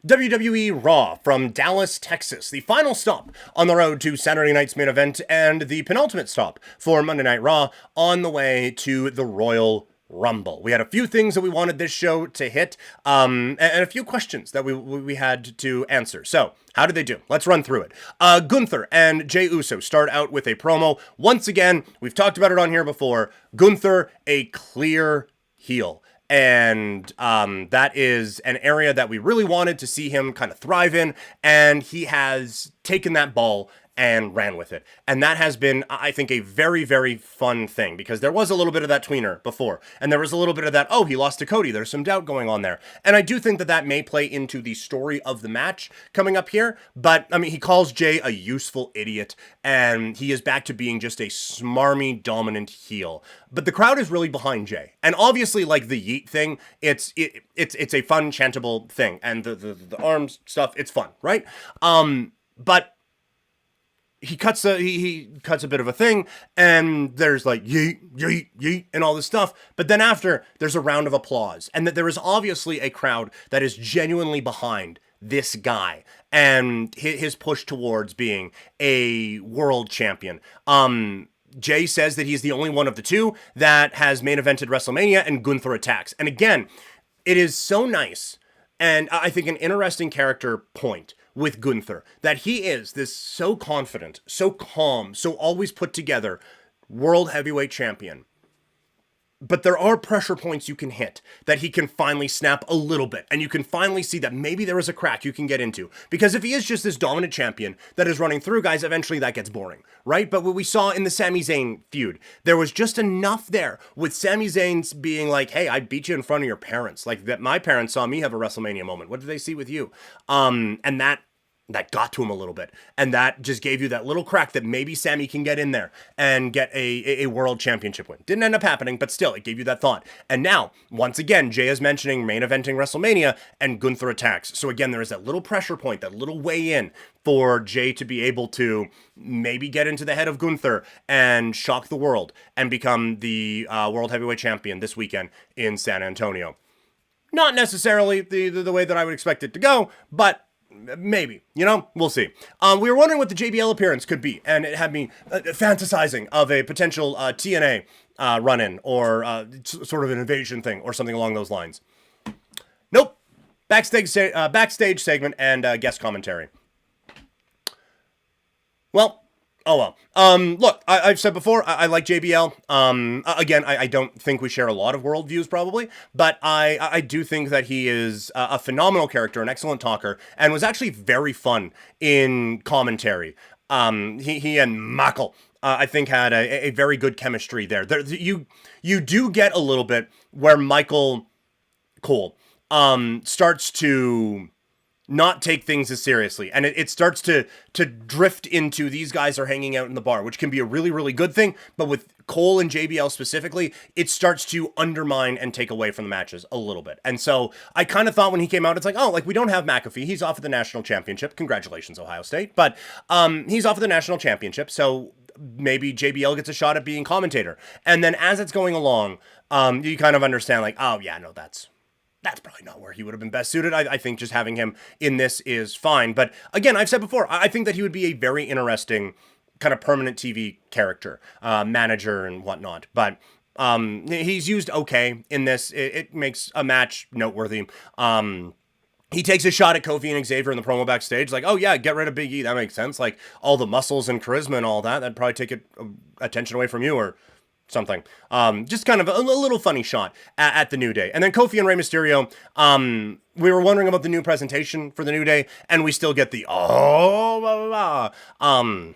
WWE RAW from Dallas, Texas, the final stop on the road to Saturday night's main event and the penultimate stop for Monday Night Raw on the way to the Royal Rumble. We had a few things that we wanted this show to hit, and a few questions that we had to answer. So, how did they do? Let's run through it. Gunther and Jey Uso start out with a promo. Once again, we've talked about it on here before. Gunther, a clear heel. And that is an area that we really wanted to see him kind of thrive in, and he has taken that ball and ran with it. And that has been, I think, a very, very fun thing, because there was a little bit of that tweener before, and there was a little bit of that, oh, he lost to Cody, there's some doubt going on there. And I do think that that may play into the story of the match coming up here, but, I mean, he calls Jey a useful idiot, and he is back to being just a smarmy, dominant heel. But the crowd is really behind Jey. And obviously, like the yeet thing, it's a fun, chantable thing, and the arms stuff, it's fun, right? But he cuts a bit of a thing, and there's like yeet, yeet, yeet, and all this stuff. But then after, there's a round of applause, and that there is obviously a crowd that is genuinely behind this guy and his push towards being a world champion. Jey says that he's the only one of the two that has main evented WrestleMania, and Gunther attacks. And again, it is so nice, and I think an interesting character point with Gunther, that he is this so confident, so calm, so always put together world heavyweight champion. But there are pressure points you can hit that he can finally snap a little bit, and you can finally see that maybe there is a crack you can get into. Because if he is just this dominant champion that is running through guys, eventually that gets boring, right? But what we saw in the Sami Zayn feud, there was just enough there with Sami Zayn's being like, hey, I beat you in front of your parents. Like, that my parents saw me have a WrestleMania moment. What did they see with you? And that got to him a little bit. And that just gave you that little crack that maybe Sami can get in there and get a world championship win. Didn't end up happening, but still, it gave you that thought. And now, once again, Jey is mentioning main eventing WrestleMania, and Gunther attacks. So again, there is that little pressure point, that little way in for Jey to be able to maybe get into the head of Gunther and shock the world and become the world heavyweight champion this weekend in San Antonio. Not necessarily the way that I would expect it to go, but maybe, we'll see. We were wondering what the JBL appearance could be, and it had me fantasizing of a potential TNA run-in, or sort of an invasion thing, or something along those lines. Nope. Backstage segment and guest commentary. Well, oh well. Look, I've said before, I like JBL. Again, I don't think we share a lot of worldviews, probably, but I do think that he is a phenomenal character, an excellent talker, and was actually very fun in commentary. He and Michael, I think, had a very good chemistry there. You do get a little bit where Michael Cole starts to not take things as seriously, and it starts to drift into these guys are hanging out in the bar, which can be a really, really good thing, but with Cole and JBL specifically, it starts to undermine and take away from the matches a little bit. And so I kind of thought when he came out, it's like, oh, like, we don't have McAfee, he's off of the national championship, congratulations Ohio State, but he's off of the national championship, so maybe JBL gets a shot at being commentator. And then as it's going along, you kind of understand, like, oh yeah, no, that's probably not where he would have been best suited. I think just having him in this is fine. But again, I've said before, I think that he would be a very interesting kind of permanent TV character, manager and whatnot. But he's used okay in this. It makes a match noteworthy. He takes a shot at Kofi and Xavier in the promo backstage. Like, oh yeah, get rid of Big E. That makes sense. Like, all the muscles and charisma and all that, that'd probably take attention away from you, or something. Just kind of a little funny shot at the New Day. And then Kofi and Rey Mysterio, we were wondering about the new presentation for the New Day, and we still get the blah, blah, blah.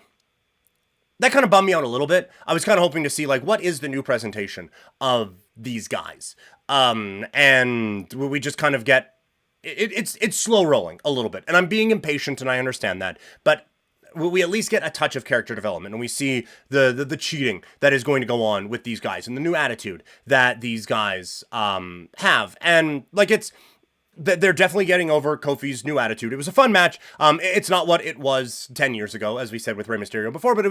That kind of bummed me out a little bit. I was kind of hoping to see, like, what is the new presentation of these guys? And we just kind of get, it's slow rolling a little bit. And I'm being impatient, and I understand that, but we at least get a touch of character development, and we see the cheating that is going to go on with these guys, and the new attitude that these guys have. And like, they're definitely getting over Kofi's new attitude. It was a fun match. It's not what it was 10 years ago, as we said with Rey Mysterio before, but it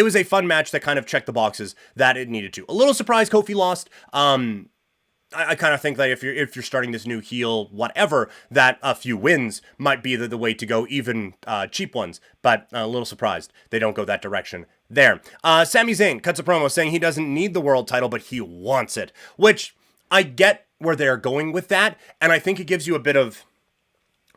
was a fun match that kind of checked the boxes that it needed to. A little surprised Kofi lost. I kind of think that if you're starting this new heel, whatever, that a few wins might be the way to go, even cheap ones. But a little surprised they don't go that direction there. Sami Zayn cuts a promo saying he doesn't need the world title, but he wants it, which I get where they're going with that, and I think it gives you a bit of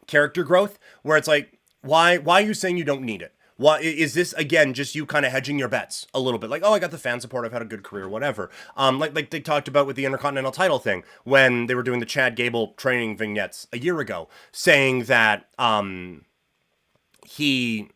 character growth where it's like, why are you saying you don't need it? Why is this again just you kind of hedging your bets a little bit? Like, oh, I got the fan support, I've had a good career, whatever. Like they talked about with the Intercontinental title thing when they were doing the Chad Gable training vignettes a year ago, saying that he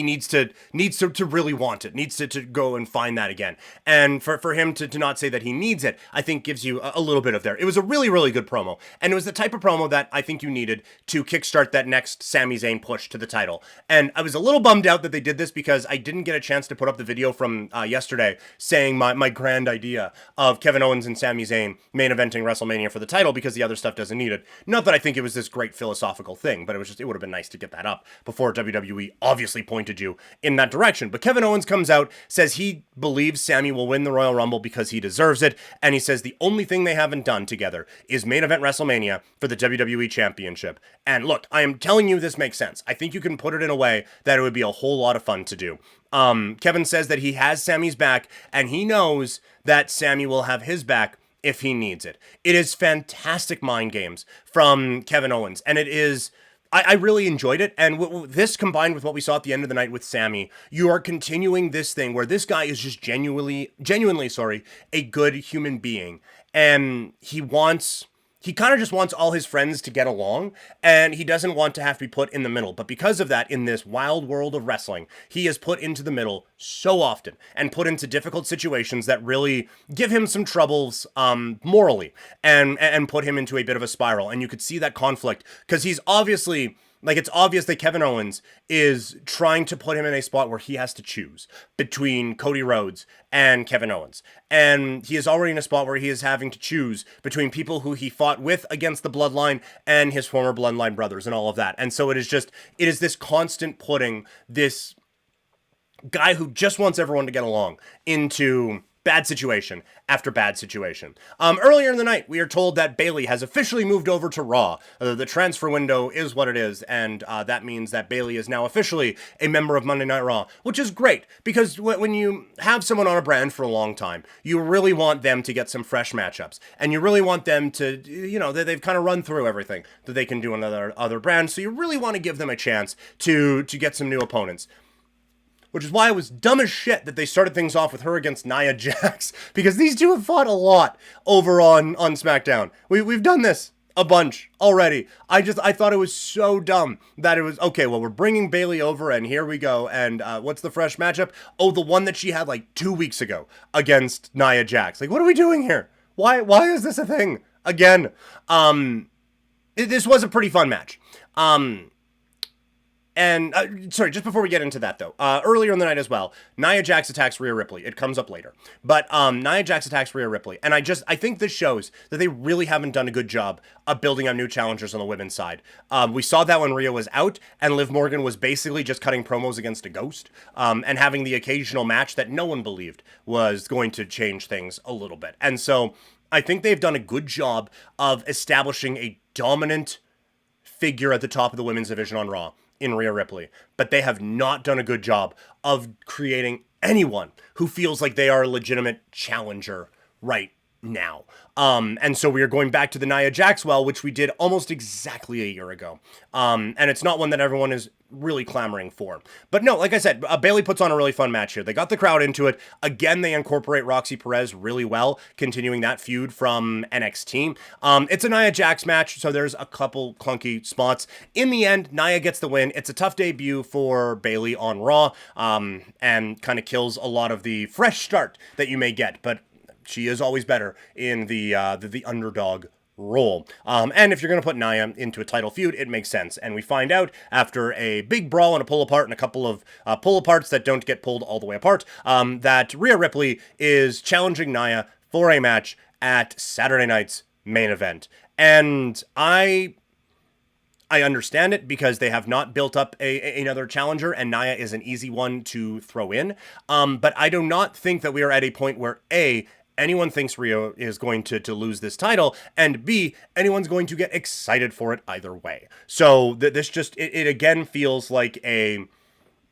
needs to really want it, needs to go and find that again. And for him to not say that he needs it, I think gives you a little bit of there. It was a really, really good promo. And it was the type of promo that I think you needed to kickstart that next Sami Zayn push to the title. And I was a little bummed out that they did this because I didn't get a chance to put up the video from yesterday saying my grand idea of Kevin Owens and Sami Zayn main eventing WrestleMania for the title because the other stuff doesn't need it. Not that I think it was this great philosophical thing, but it would have been nice to get that up before WWE obviously pointed you in that direction. But Kevin Owens comes out, says he believes Sami will win the Royal Rumble because he deserves it, and he says the only thing they haven't done together is main event WrestleMania for the WWE Championship. And look, I am telling you this makes sense. I think you can put it in a way that it would be a whole lot of fun to do. Kevin says that he has Sami's back, and he knows that Sami will have his back if he needs it. It is fantastic mind games from Kevin Owens, and it is... I really enjoyed it, and this combined with what we saw at the end of the night with Sami, you are continuing this thing where this guy is just genuinely, a good human being, and he kind of just wants all his friends to get along, and he doesn't want to have to be put in the middle. But because of that, in this wild world of wrestling, he is put into the middle so often and put into difficult situations that really give him some troubles morally and put him into a bit of a spiral. And you could see that conflict because he's obviously... Like, it's obvious that Kevin Owens is trying to put him in a spot where he has to choose between Cody Rhodes and Kevin Owens. And he is already in a spot where he is having to choose between people who he fought with against the Bloodline and his former Bloodline brothers and all of that. And so it is this constant putting this guy who just wants everyone to get along into... bad situation after bad situation. Earlier in the night, we are told that Bayley has officially moved over to Raw. The transfer window is what it is, and that means that Bayley is now officially a member of Monday Night Raw, which is great, because when you have someone on a brand for a long time, you really want them to get some fresh matchups, and you really want them to, they've kind of run through everything that they can do on other brands, so you really want to give them a chance to get some new opponents. Which is why it was dumb as shit that they started things off with her against Nia Jax, because these two have fought a lot over on SmackDown. We've done this a bunch already. I thought it was so dumb that it was, okay, well, we're bringing Bayley over, and here we go, and what's the fresh matchup? Oh, the one that she had like 2 weeks ago against Nia Jax. Like, what are we doing here? Why is this a thing? Again, this was a pretty fun match. And, sorry, just before we get into that, though, earlier in the night as well, Nia Jax attacks Rhea Ripley. It comes up later. But Nia Jax attacks Rhea Ripley. And I think this shows that they really haven't done a good job of building up new challengers on the women's side. We saw that when Rhea was out, and Liv Morgan was basically just cutting promos against a ghost, and having the occasional match that no one believed was going to change things a little bit. And so I think they've done a good job of establishing a dominant figure at the top of the women's division on Raw in Rhea Ripley, but they have not done a good job of creating anyone who feels like they are a legitimate challenger right now. And so we are going back to the Nia Jax well, which we did almost exactly a year ago. And it's not one that everyone is really clamoring for. But no, like I said, Bayley puts on a really fun match here. They got the crowd into it. Again, they incorporate Roxy Perez really well, continuing that feud from NXT. It's a Nia Jax match, so there's a couple clunky spots. In the end, Nia gets the win. It's a tough debut for Bayley on Raw, and kind of kills a lot of the fresh start that you may get, but she is always better in the underdog role. And if you're going to put Nia into a title feud, it makes sense. And we find out after a big brawl and a pull apart and a couple of pull aparts that don't get pulled all the way apart, that Rhea Ripley is challenging Nia for a match at Saturday night's main event. And I understand it because they have not built up another challenger, and Nia is an easy one to throw in. But I do not think that we are at a point where anyone thinks Rio is going to lose this title, and B, anyone's going to get excited for it either way. So this just, it again feels like a,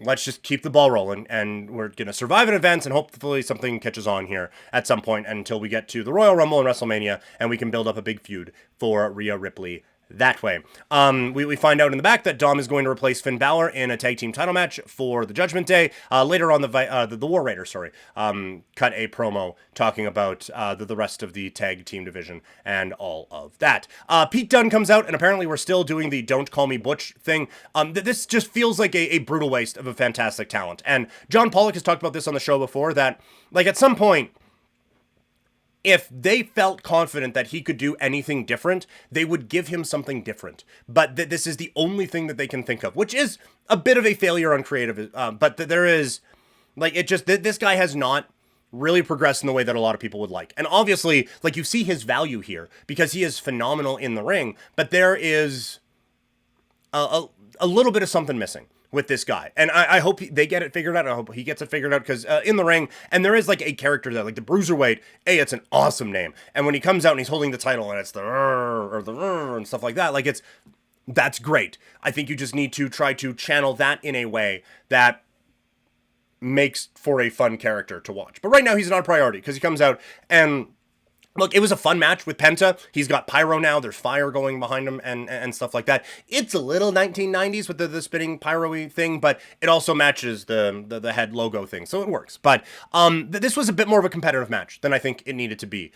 let's just keep the ball rolling, and we're going to survive in events, and hopefully something catches on here at some point until we get to the Royal Rumble and WrestleMania, and we can build up a big feud for Rhea Ripley that way. We find out in the back that Dom is going to replace Finn Balor in a tag team title match for the Judgment Day. Later on, the War Raiders, cut a promo talking about the rest of the tag team division and all of that. Pete Dunne comes out, and apparently we're still doing the "Don't Call Me Butch" thing. This just feels like a brutal waste of a fantastic talent. And John Pollock has talked about this on the show before, that like at some point, if they felt confident that he could do anything different, they would give him something different. But this is the only thing that they can think of, which is a bit of a failure on creative. But there is, like, it just, this guy has not really progressed in the way that a lot of people would like. And obviously, like, you see his value here because he is phenomenal in the ring, but there is a little bit of something missing with this guy. And I hope they get it figured out. I hope he gets it figured out, because in the ring, and there is like a character that, like the Bruiserweight, it's an awesome name. And when he comes out and he's holding the title and it's the or the and stuff like that, like that's great. I think you just need to try to channel that in a way that makes for a fun character to watch. But right now he's not a priority, because he comes out and look, it was a fun match with Penta. He's got pyro now. There's fire going behind him and stuff like that. It's a little 1990s with the spinning pyro-y thing, but it also matches the head logo thing, so it works. But this was a bit more of a competitive match than I think it needed to be.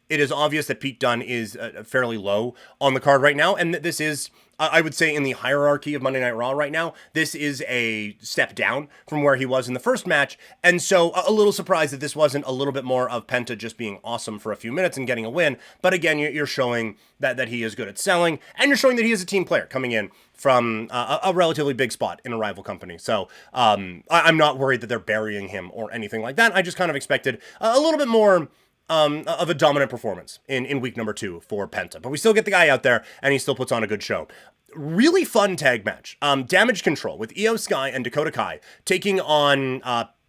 It is obvious that Pete Dunne is fairly low on the card right now, and this is, I would say, in the hierarchy of Monday Night Raw right now, this is a step down from where he was in the first match, and so a little surprised that this wasn't a little bit more of Penta just being awesome for a few minutes and getting a win. But again, you're showing that he is good at selling, and you're showing that he is a team player coming in from a relatively big spot in a rival company. So I'm not worried that they're burying him or anything like that. I just kind of expected a little bit more of a dominant performance in week number 2 for Penta. But we still get the guy out there, and he still puts on a good show. Really fun tag match. Damage Control with Io Sky and Dakota Kai taking on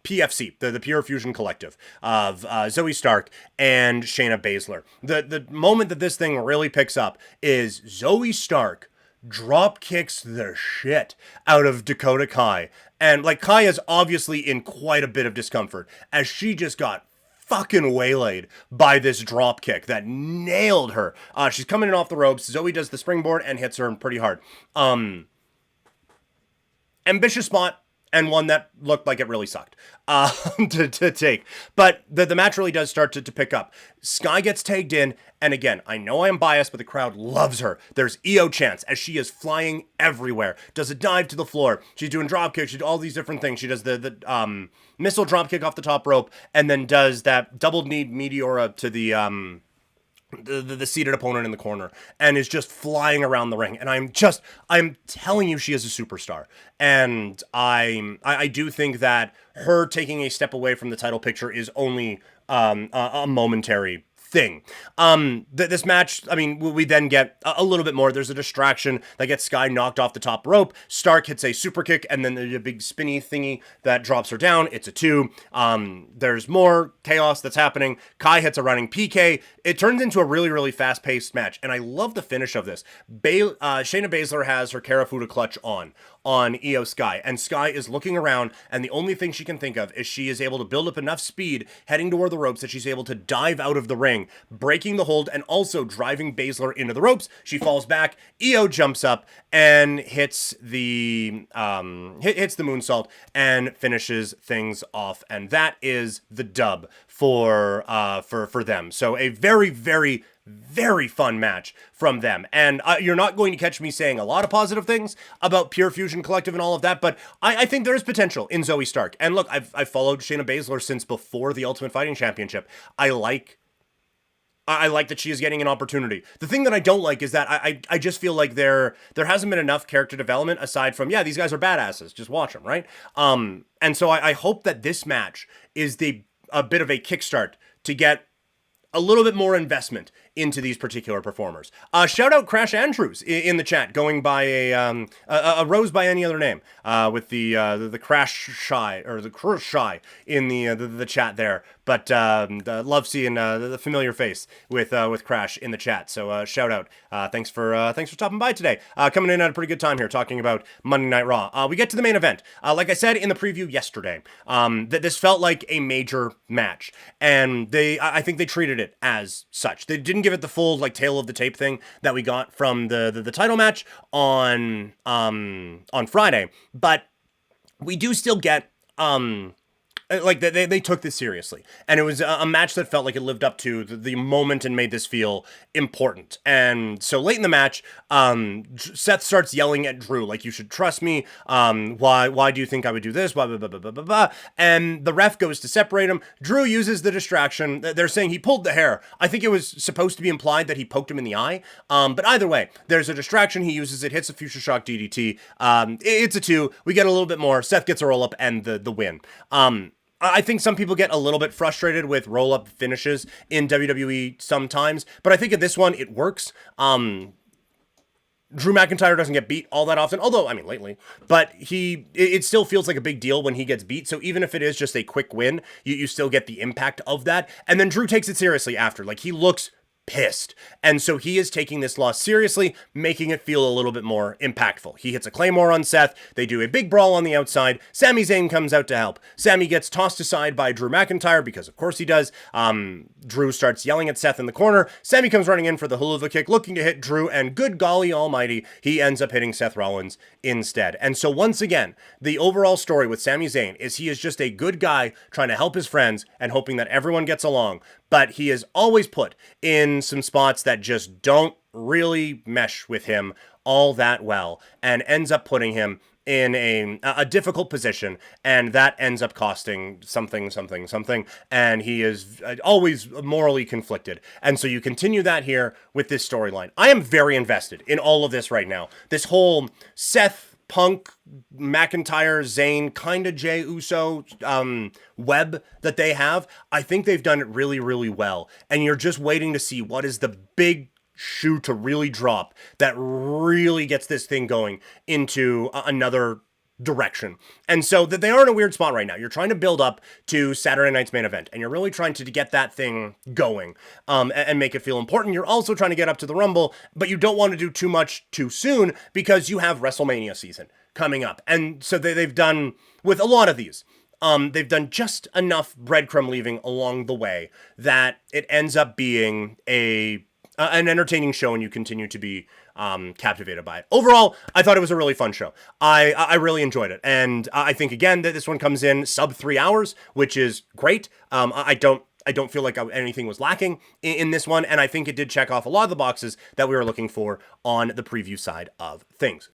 PFC, the Pure Fusion Collective of Zoe Stark and Shayna Baszler. The moment that this thing really picks up is Zoe Stark drop kicks the shit out of Dakota Kai. And like, Kai is obviously in quite a bit of discomfort as she just got fucking waylaid by this drop kick that nailed her. She's coming in off the ropes. Zoe does the springboard and hits her pretty hard. Ambitious spot, and one that looked like it really sucked to take. But the match really does start to pick up. Sky gets tagged in, and again, I know I am biased, but the crowd loves her. There's EO chants as she is flying everywhere. Does a dive to the floor. She's doing drop kicks. She does all these different things. She does the missile drop kick off the top rope, and then does that double knee meteora to the seated opponent in the corner, and is just flying around the ring. And I'm telling you, she is a superstar. And I do think that her taking a step away from the title picture is only a momentary thing. This match, I mean, we then get a little bit more. There's a distraction that gets Sky knocked off the top rope. Stark hits a super kick, and then there's a big spinny thingy that drops her down. It's a 2. There's more chaos that's happening. Kai hits a running PK. It turns into a really, really fast-paced match, and I love the finish of this. Shayna Baszler has her Karafuda clutch on Io Sky, and Sky is looking around, and the only thing she can think of is she is able to build up enough speed heading toward the ropes that she's able to dive out of the ring, breaking the hold and also driving Baszler into the ropes. She falls back. Io jumps up and hits the moonsault and finishes things off, and that is the dub for them. So a very, very, very fun match from them. And you're not going to catch me saying a lot of positive things about Pure Fusion Collective and all of that, but I think there is potential in Zoe Stark. And look, I've followed Shayna Baszler since before the Ultimate Fighting Championship. I like that she is getting an opportunity. The thing that I don't like is that I just feel like there hasn't been enough character development aside from, these guys are badasses, just watch them, right? And so I hope that this match is a bit of a kickstart to get a little bit more investment into these particular performers. Shout out Crash Andrews in the chat, going by a rose by any other name, with the Crash Shy, or the Crush Shy in the chat there. But love seeing the familiar face with Crash in the chat. So shout out. Thanks for stopping by today. Coming in at a pretty good time here, talking about Monday Night Raw. We get to the main event. Like I said in the preview yesterday, that this felt like a major match, and I think they treated it as such. They didn't give it the full like tail of the tape thing that we got from the title match on Friday, but we do still get like they took this seriously, and it was a match that felt like it lived up to the moment and made this feel important. And so late in the match, Seth starts yelling at Drew like, "You should trust me. Why do you think I would do this? Blah blah blah blah blah blah." And the ref goes to separate him. Drew uses the distraction. They're saying he pulled the hair. I think it was supposed to be implied that he poked him in the eye. But either way, there's a distraction. He uses it, hits a Future Shock DDT. It's a 2. We get a little bit more. Seth gets a roll up and the win. I think some people get a little bit frustrated with roll-up finishes in WWE sometimes, but I think in this one, it works. Drew McIntyre doesn't get beat all that often, although, I mean, lately, but it still feels like a big deal when he gets beat, so even if it is just a quick win, you still get the impact of that, and then Drew takes it seriously after. Like, he looks pissed. And so he is taking this loss seriously, making it feel a little bit more impactful. He hits a Claymore on Seth. They do a big brawl on the outside. Sami Zayn comes out to help. Sami gets tossed aside by Drew McIntyre, because of course he does. Drew starts yelling at Seth in the corner. Sami comes running in for the hula kick, looking to hit Drew, and good golly almighty, he ends up hitting Seth Rollins instead. And so once again, the overall story with Sami Zayn is he is just a good guy trying to help his friends and hoping that everyone gets along. But he is always put in some spots that just don't really mesh with him all that well, and ends up putting him in a difficult position, and that ends up costing something, and he is always morally conflicted. And so you continue that here with this storyline. I am very invested in all of this right now. This whole Seth, Punk, McIntyre, Zayn, kinda Jey Uso web that they have, I think they've done it really, really well. And you're just waiting to see what is the big shoe to really drop that really gets this thing going into another direction. And so that they are in a weird spot right now. You're trying to build up to Saturday night's main event, and you're really trying to get that thing going, and make it feel important. You're also trying to get up to the Rumble, but you don't want to do too much too soon because you have WrestleMania season coming up. And so they've done, with a lot of these, they've done just enough breadcrumb leaving along the way that it ends up being an entertaining show, and you continue to be captivated by it. Overall, I thought it was a really fun show. I really enjoyed it, and I think again that this one comes in sub 3 hours, which is great. I don't feel like anything was lacking in this one, and I think it did check off a lot of the boxes that we were looking for on the preview side of things.